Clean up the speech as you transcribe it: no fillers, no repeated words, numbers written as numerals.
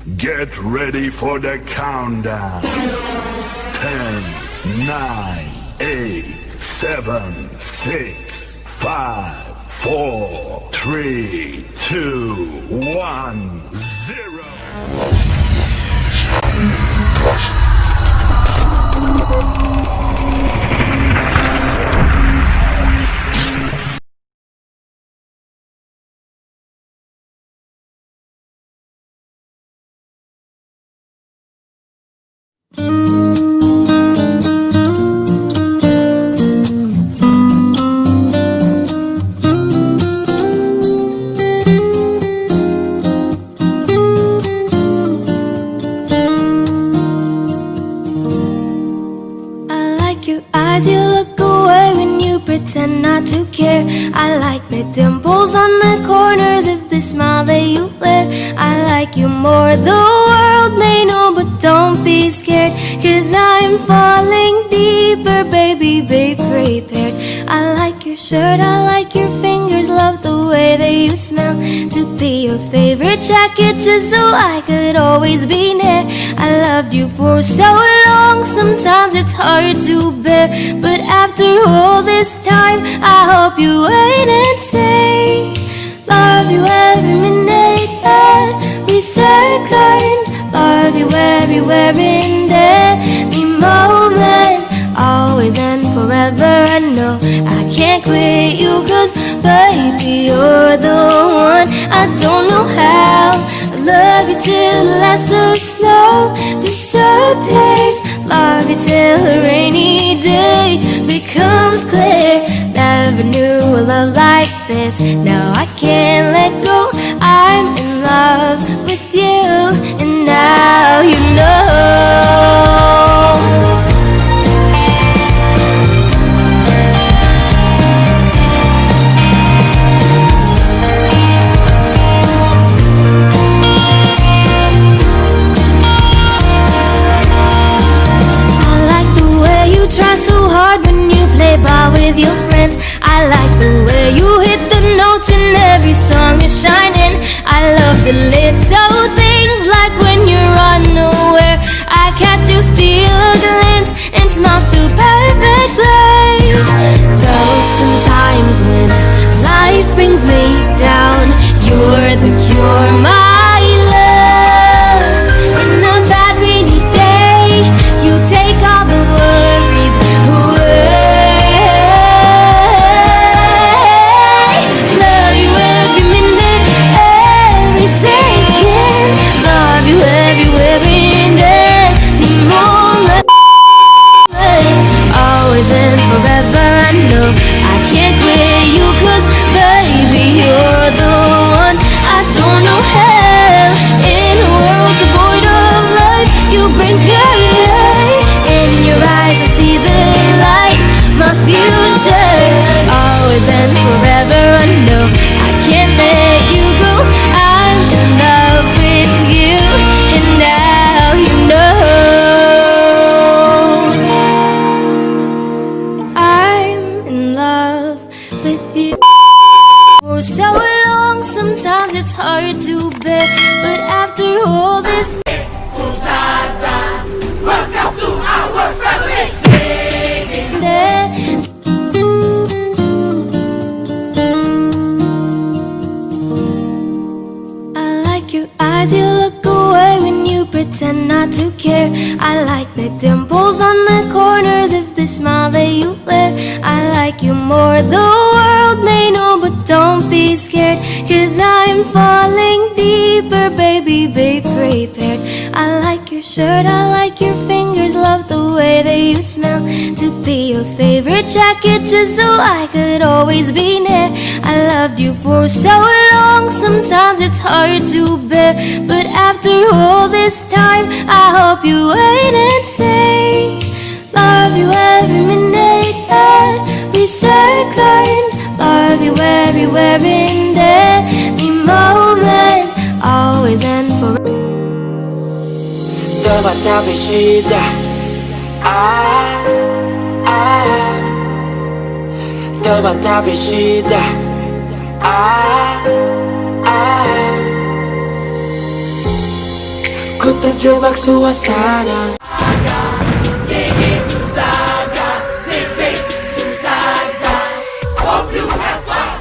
Get ready for the countdown. 10, 9, 8, 7, 6, 5, 4, 3, 2, 1, 0. Pretend not to care. I like the dimples on the corners of the smile that you wear. I like you more, the world may know, but don't be scared, 'cause I'm falling deeper, baby, be prepared. I like your shirt, I like your fingers, love the way that you smell. To be your favorite jacket just so I could always be near. I loved you for so long, sometimes it's hard to bear, but after all this time, I hope you wait and say, love you every minute, every second. Love you everywhere in every moment, always and forever. I know I can't quit you, 'cause baby, you're the one. I don't know how, I love you till the last of snow disappears. Love you till a rainy day becomes clear. Never knew a love like this, now I can't let go. I'm in love with you, and now you know. Try so hard when you play ball with your friends. I like the way you hit the notes in every song you're shining. I love the little things, like when you're unaware, I catch you steal a glance and smile so perfectly. Though sometimes when life brings me down, you're the cure, my love. In a bad rainy day, you take all the worries away. Love you every minute, every second. Love you everywhere in any moment, always and forever. I know I can't quit you, 'cause baby, you're the one. I don't know how, in a world devoid of life, you bring color. In your eyes I see the light, my future, always and forever. I know I can't let you go. I'm in love with you, and now you know. I'm in love with you. For so long, sometimes it's hard to bear, but after all this, welcome to our family. I like your eyes, you look away when you pretend not to care. I like the dimples on the corners of the smile that you wear. I like you more, the world may know, but don't be scared, 'cause I'm falling deeper, baby, be prepared. I like your shirt, I like your fingers, love the way that you smell. To be your favorite jacket just so I could always be near. I loved you for so long, sometimes it's hard to bear, but after all this time, I hope you wait and say, love you every minute, every second. Love you everywhere in any moment, always and forever. Otomatis, Otomatis, terjebak suasana.